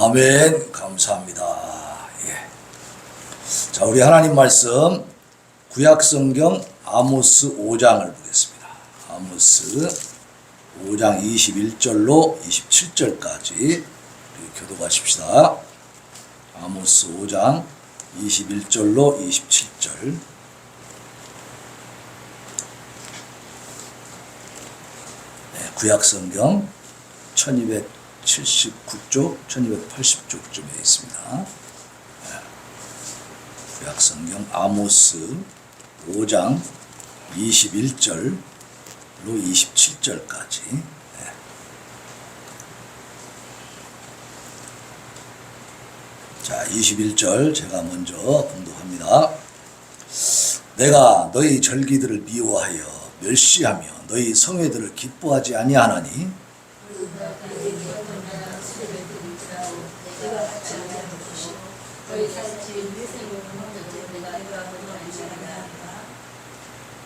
아멘. 감사합니다. 예. 자, 우리 하나님 말씀 구약성경 아모스 5장을 보겠습니다. 아모스 5장 21절로 27절까지 교독하십시다. 아모스 5장 21절로 27절. 네, 구약성경 1279쪽, 1280쪽쯤에 있습니다. 구약성경 아모스 5장 21절로 27절까지. 자, 21절 제가 먼저 봉독합니다. 내가 너희 절기들을 미워하여 멸시하며 너희 성회들을 기뻐하지 아니하나니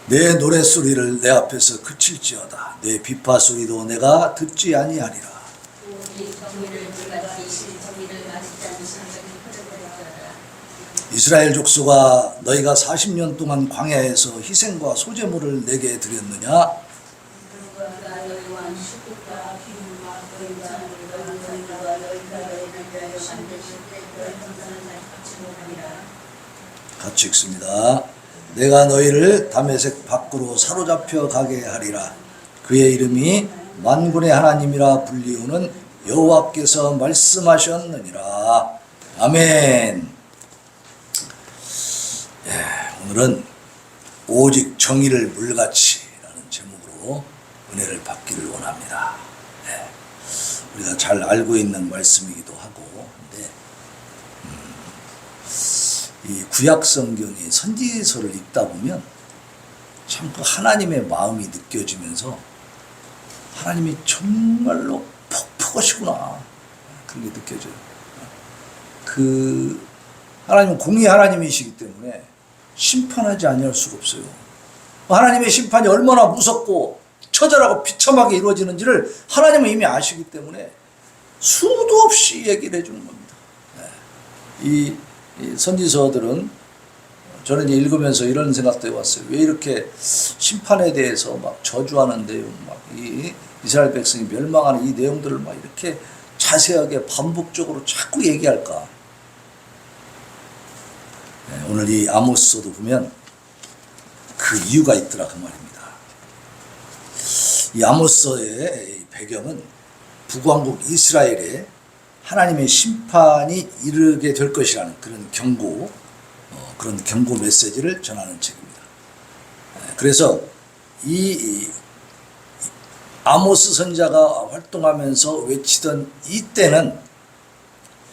내 노랫소리를 내 앞에서 그칠지어다. 내 비파소리도 내가 듣지 아니하리라. 이스라엘 족속아, 너희가 40년 동안 광야에서 희생과 소제물을 내게 드렸느냐? 같이 읽습니다. 내가 너희를 다메섹 밖으로 사로잡혀 가게 하리라. 그의 이름이 만군의 하나님이라 불리우는 여호와께서 말씀하셨느니라. 아멘. 예, 오늘은 오직 정의를 물같이라는 제목으로 은혜를 받기를 원합니다. 예, 우리가 잘 알고 있는 말씀이기도 하고, 근데 이 구약성경의 선지서를 읽다 보면 참 그 하나님의 마음이 느껴지면서 하나님이 정말로 폭포하시구나, 그런 게 느껴져요. 하나님은 공의 하나님이시기 때문에 심판하지 아니할 수가 없어요. 하나님의 심판이 얼마나 무섭고 처절하고 비참하게 이루어지는지를 하나님은 이미 아시기 때문에 수도 없이 얘기를 해주는 겁니다. 이 선지서들은 저는 이제 읽으면서 이런 생각도 해봤어요. 왜 이렇게 심판에 대해서 막 저주하는 내용, 막 이 이스라엘 백성이 멸망하는 이 내용들을 막 이렇게 자세하게 반복적으로 자꾸 얘기할까? 오늘 이 아모스서도 보면 그 이유가 있더라, 그 말입니다. 이 아모스서의 배경은 북왕국 이스라엘에 하나님의 심판이 이르게 될 것이라는 그런 경고, 그런 경고 메시지를 전하는 책입니다. 그래서 이 아모스 선지자가 활동하면서 외치던 이때는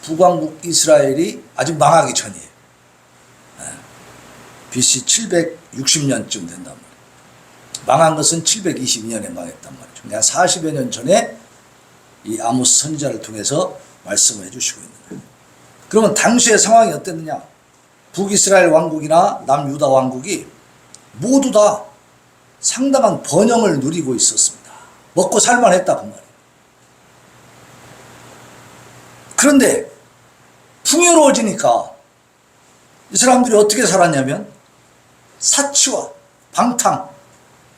북왕국 이스라엘이 아직 망하기 전이에요. BC 760년쯤 된단 말이에요. 망한 것은 722년에 망했단 말이죠. 내가 40여 년 전에 이 아모스 선지자를 통해서 말씀을 해주시고 있는 거예요. 그러면 당시의 상황이 어땠느냐? 북이스라엘 왕국이나 남유다 왕국이 모두 다 상당한 번영을 누리고 있었습니다. 먹고 살만했다, 그 말이에요. 그런데 풍요로워지니까 이 사람들이 어떻게 살았냐면 사치와 방탕,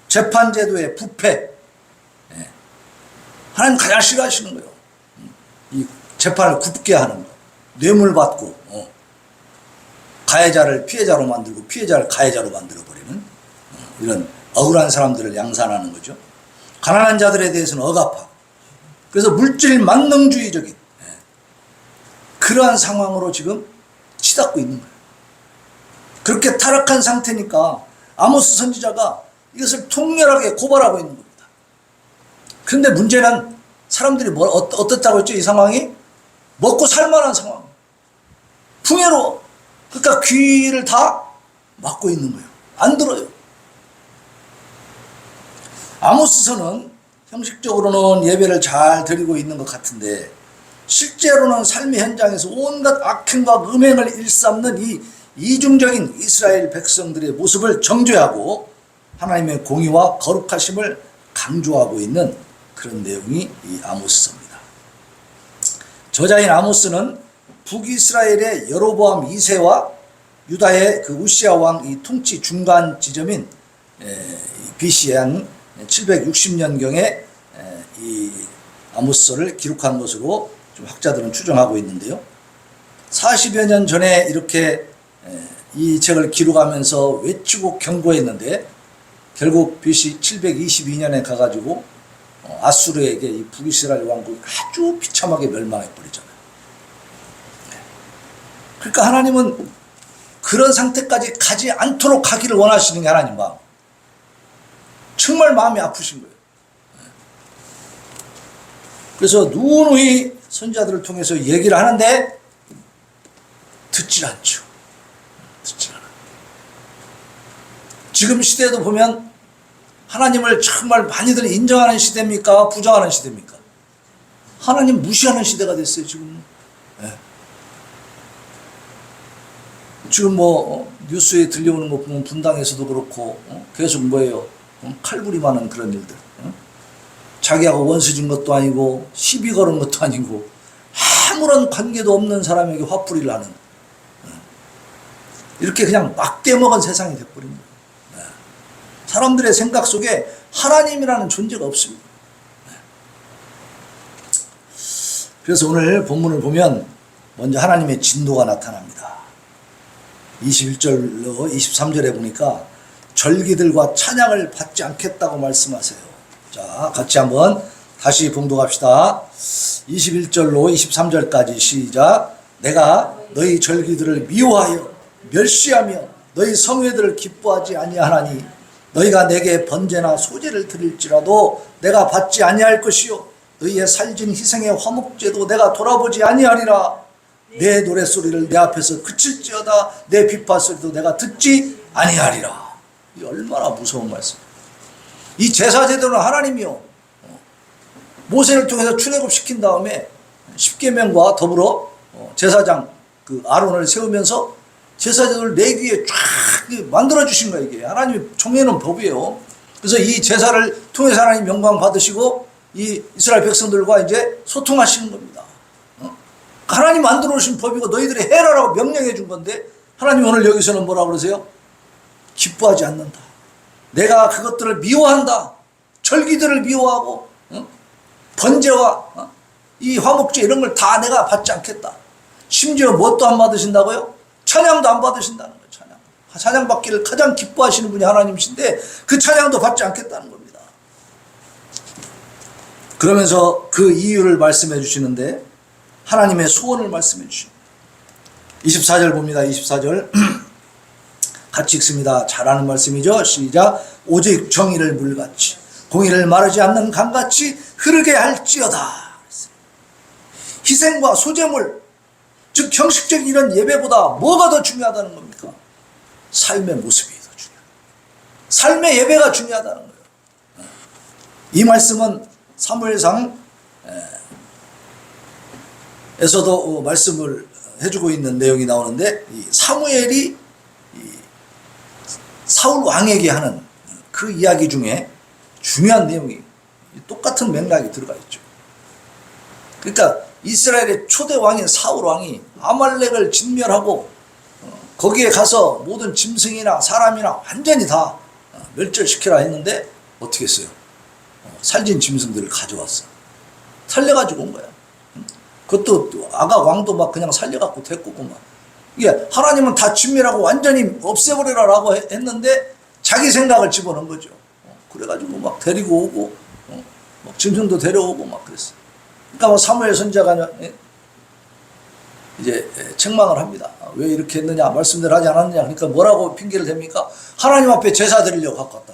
재판제도의 부패, 하나님 가장 싫어하시는 거예요. 이 재판을 굽게 하는 거, 뇌물 받고 가해자를 피해자로 만들고 피해자를 가해자로 만들어버리는 이런 억울한 사람들을 양산하는 거죠. 가난한 자들에 대해서는 억압하고, 그래서 물질 만능주의적인 그러한 상황으로 지금 치닫고 있는 거예요. 그렇게 타락한 상태니까 아모스 선지자가 이것을 통렬하게 고발하고 있는 겁니다. 그런데 문제는 사람들이 어떻다고 했죠? 이 상황이 먹고 살만한 상황, 풍요로워. 그러니까 귀를 다 막고 있는 거예요. 안 들어요. 아모스서는 형식적으로는 예배를 잘 드리고 있는 것 같은데 실제로는 삶의 현장에서 온갖 악행과 음행을 일삼는 이 이중적인 이스라엘 백성들의 모습을 정죄하고 하나님의 공의와 거룩하심을 강조하고 있는 그런 내용이 이 아모스서입니다. 저자인 아모스는 북이스라엘의 여로보암 2세와 유다의 그 우시아 왕 이 통치 중간 지점인 BC 한 760년경에 이 아모스서를 기록한 것으로 좀 학자들은 추정하고 있는데요. 40여 년 전에 이렇게 이 책을 기록하면서 외치고 경고했는데 결국 BC 722년에 가가지고 아수르에게 이 북이스라엘 왕국이 아주 비참하게 멸망해 버리잖아요. 그러니까 하나님은 그런 상태까지 가지 않도록 하기를 원하시는 게 하나님 마음. 정말 마음이 아프신 거예요. 그래서 누누이 선지자들을 통해서 얘기를 하는데 듣질 않죠. 듣질 않아요. 지금 시대에도 보면 하나님을 정말 많이들 인정하는 시대입니까? 부정하는 시대입니까? 하나님 무시하는 시대가 됐어요, 지금. 네. 지금 뉴스에 들려오는 거 보면 분당에서도 그렇고 계속 뭐예요? 칼부림하는 그런 일들. 자기하고 원수진 것도 아니고 시비 거는 것도 아니고 아무런 관계도 없는 사람에게 화풀이를 하는 이렇게 그냥 막대먹은 세상이 돼버린 거예요. 사람들의 생각 속에 하나님이라는 존재가 없습니다. 그래서 오늘 본문을 보면 먼저 하나님의 진노가 나타납니다. 21절로 23절에 보니까 절기들과 찬양을 받지 않겠다고 말씀하세요. 자, 같이 한번 다시 봉독합시다. 21절로 23절까지 시작. 내가 너희 절기들을 미워하여 멸시하며 너희 성회들을 기뻐하지 아니하나니 너희가 내게 번제나 소제를 드릴지라도 내가 받지 아니할 것이요 너희의 살진 희생의 화목제도 내가 돌아보지 아니하리라. 내 노랫소리를 내 앞에서 그칠지어다 내 비파소리도 내가 듣지 아니하리라. 이 얼마나 무서운 말씀. 이 제사제도는 하나님이요 모세를 통해서 출애굽시킨 다음에 십계명과 더불어 제사장 그 아론을 세우면서 제사제도를 레위기에 쫙 만들어 주신 거예요. 이게 하나님이 정해놓은 법이에요. 그래서 이 제사를 통해서 하나님 영광 받으시고 이 이스라엘 백성들과 이제 소통하시는 겁니다. 하나님 만들어 오신 법이고 너희들이 해라라고 명령해 준 건데 하나님 오늘 여기서는 뭐라고 그러세요? 기뻐하지 않는다. 내가 그것들을 미워한다. 절기들을 미워하고 번제와 이 화목제 이런 걸 다 내가 받지 않겠다. 심지어 뭣도 안 받으신다고요? 찬양도 안 받으신다는 거예요. 찬양 받기를 가장 기뻐하시는 분이 하나님이신데 그 찬양도 받지 않겠다는 겁니다. 그러면서 그 이유를 말씀해 주시는데 하나님의 소원을 말씀해 주십니다. 24절 봅니다. 24절 같이 읽습니다. 잘하는 말씀이죠. 시작. 오직 정의를 물같이 공의를 마르지 않는 강같이 흐르게 할지어다. 희생과 소제물 즉 형식적인 이런 예배보다 뭐가 더 중요하다는 겁니까? 삶의 모습이 더 중요해요. 삶의 예배가 중요하다는 거예요. 이 말씀은 사무엘상 에서도 말씀을 해주고 있는 내용이 나오는데 이 사무엘이 사울 왕에게 하는 그 이야기 중에 중요한 내용이 똑같은 맥락이 들어가 있죠. 그러니까 이스라엘의 초대 왕인 사울 왕이 아말렉을 진멸하고 거기에 가서 모든 짐승이나 사람이나 완전히 다 멸절시키라 했는데 어떻게 했어요? 살진 짐승들을 가져왔어. 살려가지고 온 거야. 그것도 아가 왕도 막 그냥 살려갖고 데리고 막. 이게 하나님은 다 진멸하고 완전히 없애버리라라고 했는데 자기 생각을 집어넣은 거죠. 그래가지고 막 데리고 오고 막 짐승도 데려오고 막 그랬어. 그러니까 뭐 사무엘 선지자가 이제 책망을 합니다. 왜 이렇게 했느냐 말씀대로 하지 않았느냐. 그러니까 뭐라고 핑계를 댑니까? 하나님 앞에 제사 드리려고 갖고 왔다.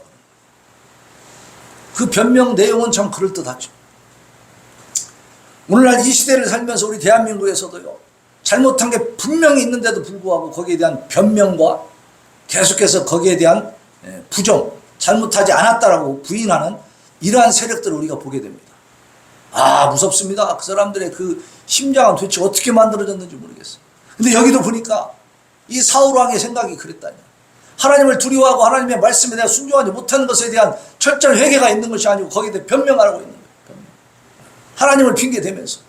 그 변명 내용은 참 그럴듯하죠. 오늘날 이 시대를 살면서 우리 대한민국에서도요 잘못한 게 분명히 있는데도 불구하고 거기에 대한 변명과 계속해서 거기에 대한 부정, 잘못하지 않았다라고 부인하는 이러한 세력들을 우리가 보게 됩니다. 아, 무섭습니다. 그 사람들의 그 심장은 도대체 어떻게 만들어졌는지 모르겠어요. 근데 여기도 보니까 이 사울 왕의 생각이 그랬다니. 하나님을 두려워하고 하나님의 말씀에 대해 순종하지 못하는 것에 대한 철저한 회개가 있는 것이 아니고 거기에 대해 변명하라고 있는 거예요. 변명. 하나님을 핑계대면서.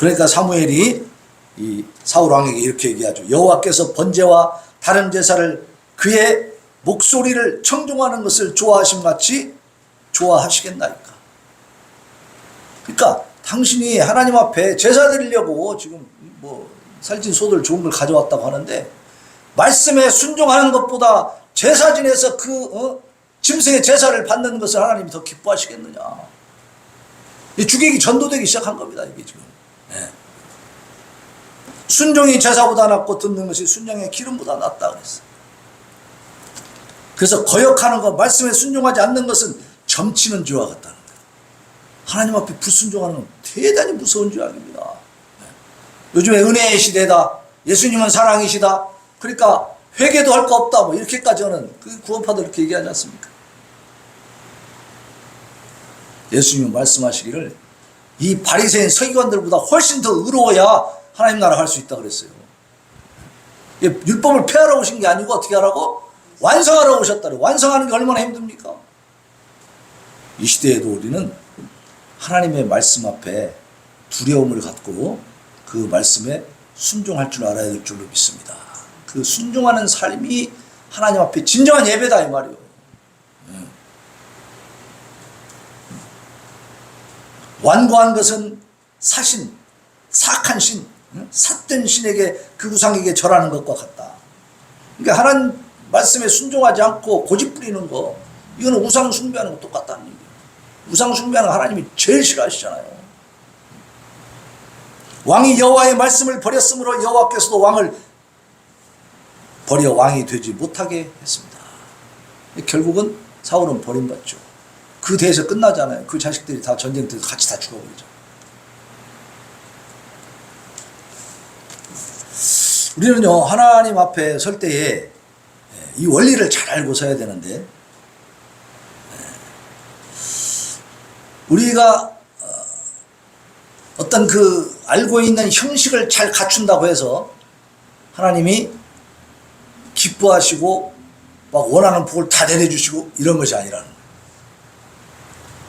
그러니까 사무엘이 이 사울 왕에게 이렇게 얘기하죠. 여호와께서 번제와 다른 제사를 그의 목소리를 청종하는 것을 좋아하심 같이 좋아하시겠나이까. 그러니까 당신이 하나님 앞에 제사 드리려고 지금 뭐 살찐 소들 좋은 걸 가져왔다고 하는데 말씀에 순종하는 것보다 제사 지내서 그 짐승의 제사를 받는 것을 하나님이 더 기뻐하시겠느냐. 이 주객이 전도되기 시작한 겁니다. 이게 지금. 예. 순종이 제사보다 낫고 듣는 것이 순종의 기름보다 낫다 그랬어. 그래서 거역하는 것, 말씀에 순종하지 않는 것은 점치는 죄와 같다는 거예요. 하나님 앞에 불순종하는 건 대단히 무서운 죄악입니다. 예. 요즘에 은혜의 시대다. 예수님은 사랑이시다. 그러니까 회개도 할 거 없다. 뭐 이렇게까지 하는 그 구원파들 이렇게 얘기하지 않습니까? 예수님은 말씀하시기를 이 바리새인 서기관들보다 훨씬 더 의로워야 하나님 나라 갈 수 있다 그랬어요. 율법을 폐하러 오신 게 아니고 어떻게 하라고? 완성하러 오셨다고. 완성하는 게 얼마나 힘듭니까? 이 시대에도 우리는 하나님의 말씀 앞에 두려움을 갖고 그 말씀에 순종할 줄 알아야 될 줄로 믿습니다. 그 순종하는 삶이 하나님 앞에 진정한 예배다 이 말이에요. 완고한 것은 사신, 사악한 신, 삿된 신에게 그 우상에게 절하는 것과 같다. 그러니까 하나님 말씀에 순종하지 않고 고집 부리는 거, 이거는 우상 숭배하는 거 똑같다는 얘기예요. 우상 숭배하는 거 하나님이 제일 싫어하시잖아요. 왕이 여호와의 말씀을 버렸으므로 여호와께서도 왕을 버려 왕이 되지 못하게 했습니다. 결국은 사울은 버림받죠. 그 대에서 끝나잖아요. 그 자식들이 다 전쟁터에서 같이 다 죽어버리죠. 우리는요, 하나님 앞에 설 때에 이 원리를 잘 알고 서야 되는데, 우리가 어떤 그 알고 있는 형식을 잘 갖춘다고 해서 하나님이 기뻐하시고 막 원하는 복을 다 내려주시고 이런 것이 아니라는 거예요.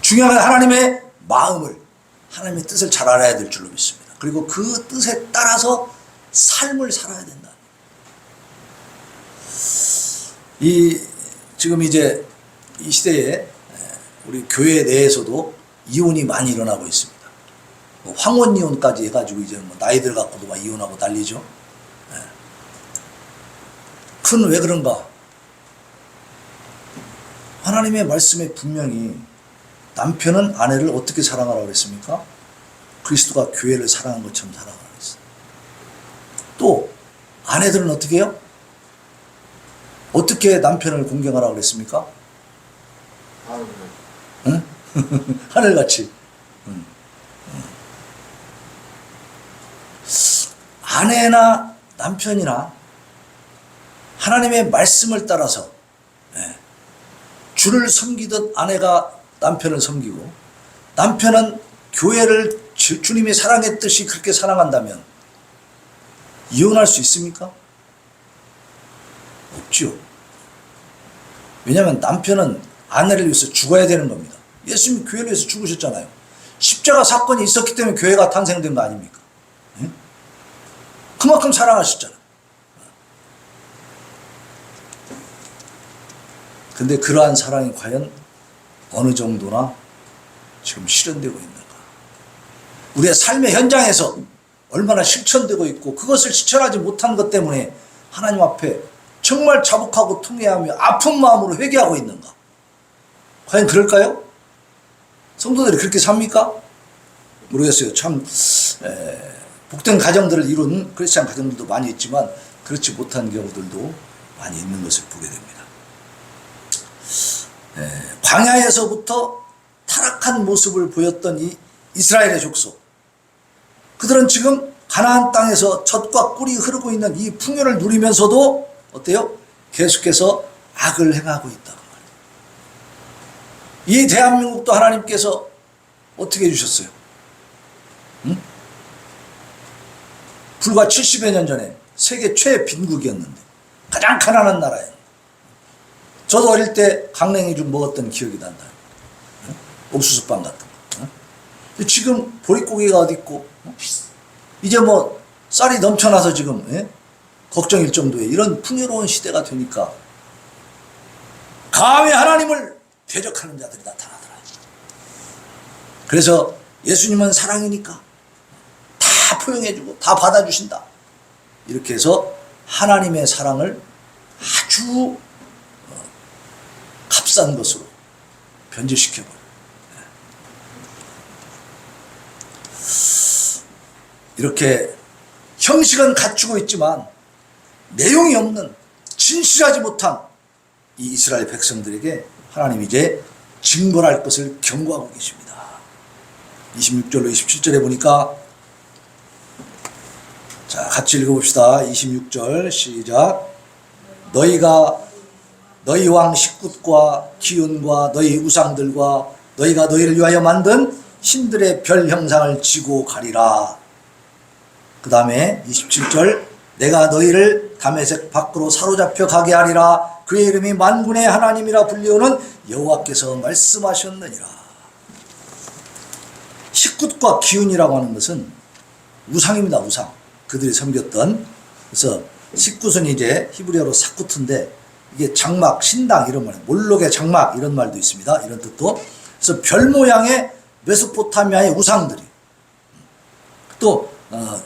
중요한 건 하나님의 마음을, 하나님의 뜻을 잘 알아야 될 줄로 믿습니다. 그리고 그 뜻에 따라서 삶을 살아야 된다. 지금 이제 이 시대에 우리 교회 내에서도 이혼이 많이 일어나고 있습니다. 황혼 이혼까지 해가지고 이제 뭐 나이들 갖고도 막 이혼하고 난리죠. 그건 왜 그런가? 하나님의 말씀에 분명히 남편은 아내를 어떻게 사랑하라고 그랬습니까? 그리스도가 교회를 사랑한 것처럼 사랑하라고 그랬어요. 또 아내들은 어떻게 해요? 어떻게 남편을 공경하라고 그랬습니까? 응? 하늘같이. 아내나 남편이나 하나님의 말씀을 따라서 주를 섬기듯 아내가 남편을 섬기고, 남편은 교회를 주님이 사랑했듯이 그렇게 사랑한다면 이혼할 수 있습니까? 없죠. 왜냐하면 남편은 아내를 위해서 죽어야 되는 겁니다. 예수님이 교회를 위해서 죽으셨잖아요. 십자가 사건이 있었기 때문에 교회가 탄생된 거 아닙니까? 응? 그만큼 사랑하셨잖아요. 근데 그러한 사랑이 과연 어느 정도나 지금 실현되고 있는가? 우리의 삶의 현장에서 얼마나 실천되고 있고, 그것을 실천하지 못한 것 때문에 하나님 앞에 정말 자복하고 통회하며 아픈 마음으로 회개하고 있는가? 과연 그럴까요? 성도들이 그렇게 삽니까? 모르겠어요. 참 복된 가정들을 이룬 크리스찬 가정들도 많이 있지만 그렇지 못한 경우들도 많이 있는 것을 보게 됩니다. 광야에서부터 타락한 모습을 보였던 이 이스라엘의 족속, 그들은 지금 가나안 땅에서 젖과 꿀이 흐르고 있는 이 풍요를 누리면서도 어때요? 계속해서 악을 행하고 있다고 말이에요. 이 대한민국도 하나님께서 어떻게 해주셨어요? 응? 불과 70여 년 전에 세계 최빈국이었는데 가장 가난한 나라예요. 저도 어릴 때 강냉이 좀 먹었던 기억이 난다. 옥수수빵 같은 거. 지금 보릿고기가 어디 있고, 이제 뭐 쌀이 넘쳐나서 지금 걱정일 정도의 이런 풍요로운 시대가 되니까 감히 하나님을 대적하는 자들이 나타나더라. 그래서 예수님은 사랑이니까 다 포용해주고 다 받아주신다. 이렇게 해서 하나님의 사랑을 아주 값싼 것으로 변질시켜버려요. 이렇게 형식은 갖추고 있지만 내용이 없는 진실하지 못한 이 이스라엘 백성들에게 하나님이 이제 징벌할 것을 경고하고 계십니다. 26절로 27절에 보니까 자, 같이 읽어봅시다. 26절 시작. 너희 왕 식굿과 기운과 너희 우상들과 너희가 너희를 위하여 만든 신들의 별 형상을 지고 가리라. 그 다음에 27절 내가 너희를 다메섹 밖으로 사로잡혀 가게 하리라. 그의 이름이 만군의 하나님이라 불리우는 여호와께서 말씀하셨느니라. 식굿과 기운이라고 하는 것은 우상입니다. 우상. 그들이 섬겼던. 그래서 식굿은 이제 히브리어로 사쿠트인데 이게 장막, 신당 이런 말, 몰록의 장막 이런 말도 있습니다. 이런 뜻도. 그래서 별 모양의 메소포타미아의 우상들이. 또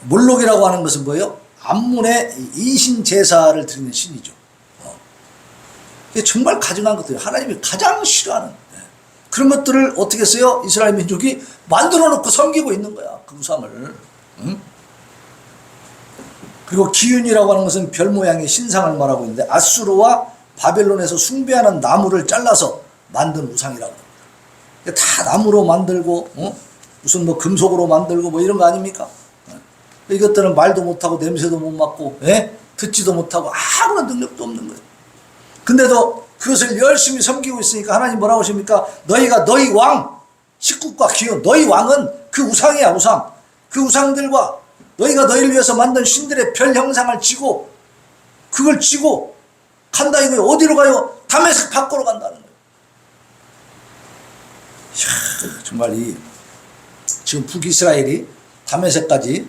몰록이라고 하는 것은 뭐예요? 암문의 인신 제사를 드리는 신이죠. 이게 정말 가증한 것들이 하나님이 가장 싫어하는 그런 것들을 어떻게 써요? 이스라엘 민족이 만들어 놓고 섬기고 있는 거야. 그 우상을. 그리고 기운이라고 하는 것은 별 모양의 신상을 말하고 있는데 아수르와 바벨론에서 숭배하는 나무를 잘라서 만든 우상이라고 합니다. 다 나무로 만들고 무슨 뭐 금속으로 만들고 뭐 이런 거 아닙니까? 이것들은 말도 못하고 냄새도 못 맡고 듣지도 못하고 아무런 능력도 없는 거예요. 근데도 그것을 열심히 섬기고 있으니까 하나님 뭐라고 하십니까? 너희가 너희 왕 식국과 기운 너희 왕은 그 우상이야. 우상. 그 우상들과 너희가 너희를 위해서 만든 신들의 별 형상을 지고 그걸 지고 간다 이거예요. 어디로 가요? 다메섹 밖으로 간다는 거예요. 이야, 정말 지금 북이스라엘이 다메섹까지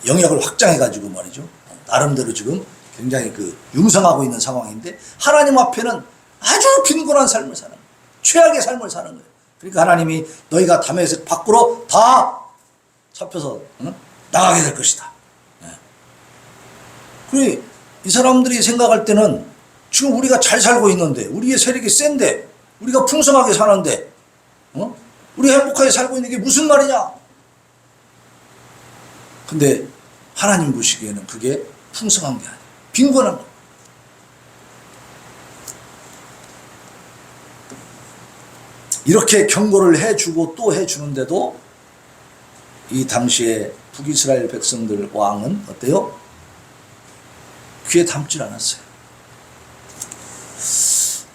영역을 확장해 가지고 말이죠. 나름대로 지금 굉장히 융성하고 있는 상황인데 하나님 앞에는 아주 빈곤한 삶을 사는 거예요. 최악의 삶을 사는 거예요. 그러니까 하나님이 너희가 다메섹 밖으로 다 잡혀서 나가게 될 것이다. 그래 이 사람들이 생각할 때는 지금 우리가 잘 살고 있는데 우리의 세력이 센데 우리가 풍성하게 사는데 우리가 행복하게 살고 있는 게 무슨 말이냐. 근데 하나님 보시기에는 그게 풍성한 게 아니에요. 빈곤한 거. 이렇게 경고를 해주고 또 해주는데도 이 당시에 북이스라엘 백성들 왕은 어때요? 귀에 담질 않았어요.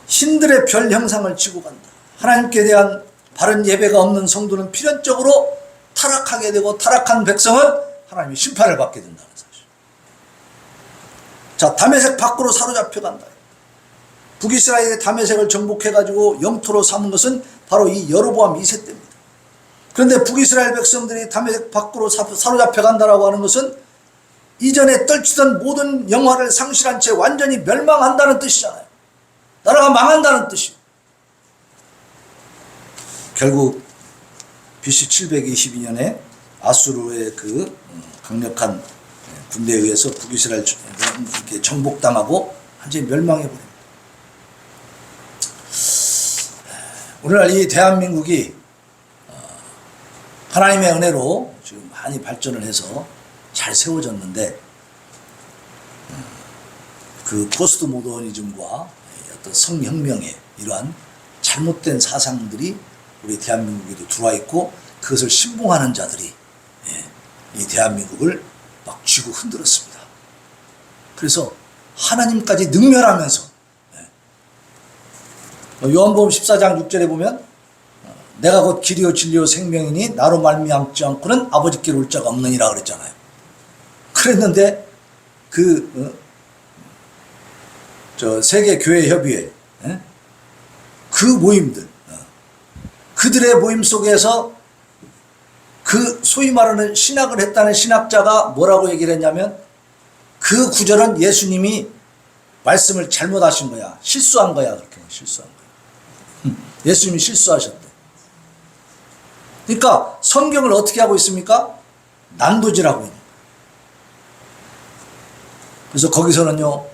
신들의 별 형상을 지고 간다. 하나님께 대한 바른 예배가 없는 성도는 필연적으로 타락하게 되고 타락한 백성은 하나님이 심판을 받게 된다는 사실. 자, 다메섹 밖으로 사로잡혀 간다. 북이스라엘의 다메섹을 정복해가지고 영토로 삼은 것은 바로 이 여로보암 2세 때입니다. 그런데 북이스라엘 백성들이 다메섹 밖으로 사로잡혀 간다라고 하는 것은 이전에 떨치던 모든 영화를 상실한 채 완전히 멸망한다는 뜻이잖아요. 나라가 망한다는 뜻이에요. 결국 BC 722년에 아수르의 그 강력한 군대에 의해서 북이스라엘 이렇게 정복당하고 완전히 멸망해버립니다. 오늘날 이 대한민국이 하나님의 은혜로 지금 많이 발전을 해서 잘 세워졌는데 그 포스트 모더니즘과 어떤 성혁명의 이러한 잘못된 사상들이 우리 대한민국에도 들어와 있고 그것을 신봉하는 자들이 이 대한민국을 막 쥐고 흔들었습니다. 그래서 하나님까지 능멸하면서 요한복음 14장 6절에 보면 내가 곧 길이요 진리요 생명이니 나로 말미암지 않고는 아버지께로 올 자가 없느니라 그랬잖아요. 그랬는데 세계교회협의회 그 모임들 그들의 모임 속에서 그 그 소위 말하는 신학을 했다는 신학자가 뭐라고 얘기를 했냐면 그 구절은 예수님이 말씀을 잘못하신 거야. 실수한 거야. 그렇게 실수한 거야. 예수님이 실수하셨대. 그러니까 성경을 어떻게 하고 있습니까? 난도질하고 있는 거예요. 그래서 거기서는요,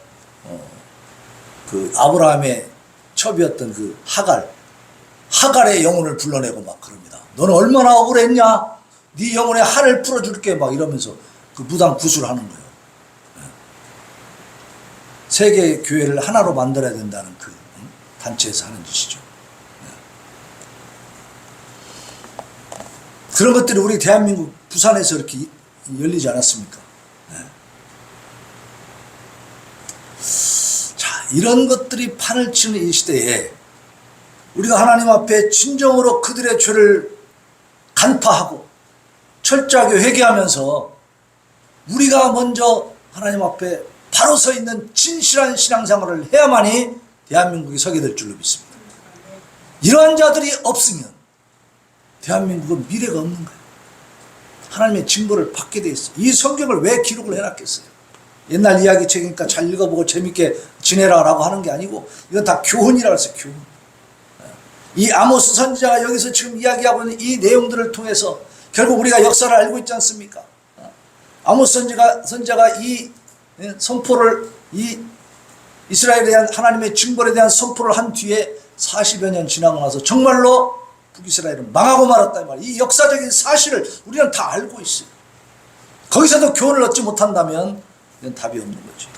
그 아브라함의 첩이었던 그 하갈의 영혼을 불러내고 막 그럽니다. 너는 얼마나 억울했냐? 네 영혼의 한을 풀어줄게 막 이러면서 그 무당 구술하는 거예요. 세계 교회를 하나로 만들어야 된다는 그 단체에서 하는 짓이죠. 그런 것들이 우리 대한민국 부산에서 이렇게 열리지 않았습니까? 자, 이런 것들이 판을 치는 이 시대에 우리가 하나님 앞에 진정으로 그들의 죄를 간파하고 철저하게 회개하면서 우리가 먼저 하나님 앞에 바로 서 있는 진실한 신앙생활을 해야만이 대한민국이 서게 될 줄로 믿습니다. 이러한 자들이 없으면 대한민국은 미래가 없는 거예요. 하나님의 징벌을 받게 돼 있어요. 이 성경을 왜 기록을 해놨겠어요? 옛날 이야기책이니까 잘 읽어보고 재밌게 지내라라고 하는 게 아니고 이건 다 교훈이라고 했어요. 교훈. 이 아모스 선지자가 여기서 지금 이야기하고 있는 이 내용들을 통해서 결국 우리가 역사를 알고 있지 않습니까? 아모스 선지자가 이 선포를, 이 이스라엘에 대한 하나님의 징벌에 대한 선포를 한 뒤에 40여 년 지나고 나서 정말로 북이스라엘은 망하고 말았다 이 말이에요. 이 역사적인 사실을 우리는 다 알고 있어요. 거기서도 교훈을 얻지 못한다면 이건 답이 없는 거죠.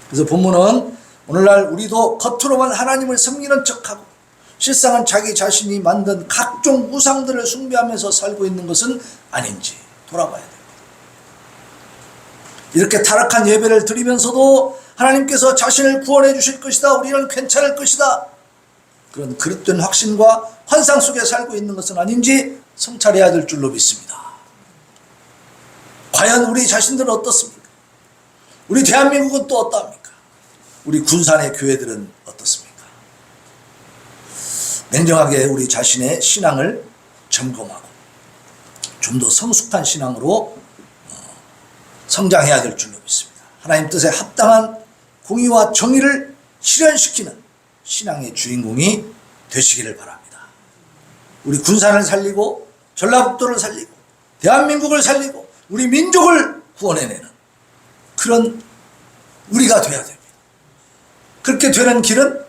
그래서 본문은 오늘날 우리도 겉으로만 하나님을 섬기는 척하고 실상은 자기 자신이 만든 각종 우상들을 숭배하면서 살고 있는 것은 아닌지 돌아봐야 됩니다. 이렇게 타락한 예배를 드리면서도 하나님께서 자신을 구원해 주실 것이다, 우리는 괜찮을 것이다, 그런 그릇된 확신과 환상 속에 살고 있는 것은 아닌지 성찰해야 될 줄로 믿습니다. 과연 우리 자신들은 어떻습니까? 우리 대한민국은 또 어떠합니까? 우리 군산의 교회들은 어떻습니까? 냉정하게 우리 자신의 신앙을 점검하고 좀 더 성숙한 신앙으로 성장해야 될 줄로 믿습니다. 하나님 뜻에 합당한 공의와 정의를 실현시키는 신앙의 주인공이 되시기를 바랍니다. 우리 군산을 살리고 전라북도를 살리고 대한민국을 살리고 우리 민족을 구원해내는 그런 우리가 돼야 됩니다. 그렇게 되는 길은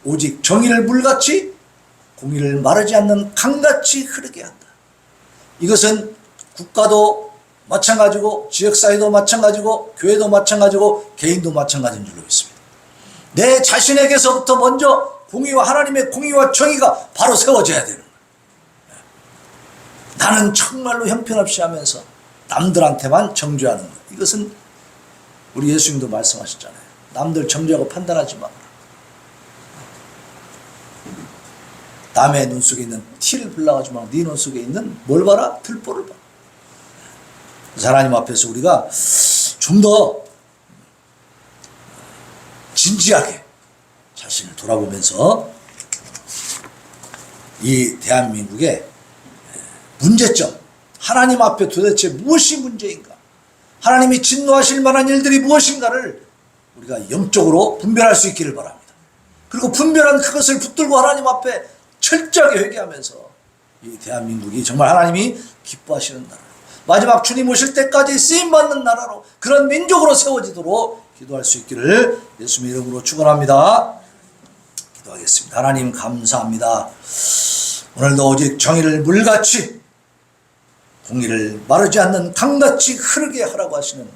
오직 정의를 물같이 공의를 마르지 않는 강같이 흐르게 한다. 이것은 국가도 마찬가지고 지역사회도 마찬가지고 교회도 마찬가지고 개인도 마찬가지인 줄로 믿습니다. 내 자신에게서부터 먼저 공의와 하나님의 공의와 정의가 바로 세워져야 되는 거예요. 나는 정말로 형편없이 하면서 남들한테만 정죄하는 것, 이것은 우리 예수님도 말씀하셨잖아요. 남들 정죄하고 판단하지 마라. 남의 눈 속에 있는 티를 불러가지고 막 네 눈 속에 있는 뭘 봐라? 들보를 봐. 그래서 하나님 앞에서 우리가 좀 더 진지하게 자신을 돌아보면서 이 대한민국의 문제점, 하나님 앞에 도대체 무엇이 문제인가, 하나님이 진노하실 만한 일들이 무엇인가를 우리가 영적으로 분별할 수 있기를 바랍니다. 그리고 분별한 그것을 붙들고 하나님 앞에 철저하게 회개하면서 이 대한민국이 정말 하나님이 기뻐하시는 나라, 마지막 주님 오실 때까지 쓰임받는 나라로, 그런 민족으로 세워지도록 기도할 수 있기를 예수님의 이름으로 축원합니다. 기도하겠습니다. 하나님 감사합니다. 오늘도 오직 정의를 물같이 공의를 마르지 않는 강같이 흐르게 하라고 하시는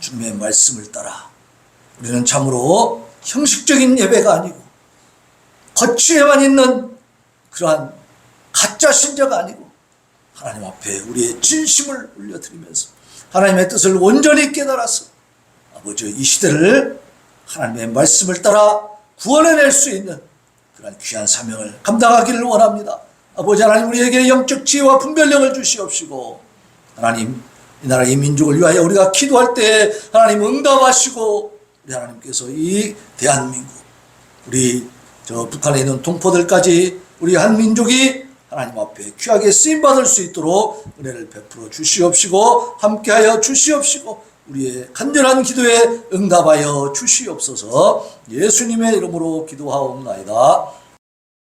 주님의 말씀을 따라 우리는 참으로 형식적인 예배가 아니고 거치에만 있는 그러한 가짜 신자가 아니고 하나님 앞에 우리의 진심을 올려드리면서 하나님의 뜻을 온전히 깨달아서 아버지 이 시대를 하나님의 말씀을 따라 구원해낼 수 있는 그런 귀한 사명을 감당하기를 원합니다. 아버지 하나님, 우리에게 영적 지혜와 분별력을 주시옵시고 하나님, 이 나라 이 민족을 위하여 우리가 기도할 때 하나님 응답하시고 우리 하나님께서 이 대한민국, 우리 저 북한에 있는 동포들까지 우리 한 민족이 하나님 앞에 귀하게 쓰임받을 수 있도록 은혜를 베풀어 주시옵시고 함께하여 주시옵시고 우리의 간절한 기도에 응답하여 주시옵소서. 예수님의 이름으로 기도하옵나이다.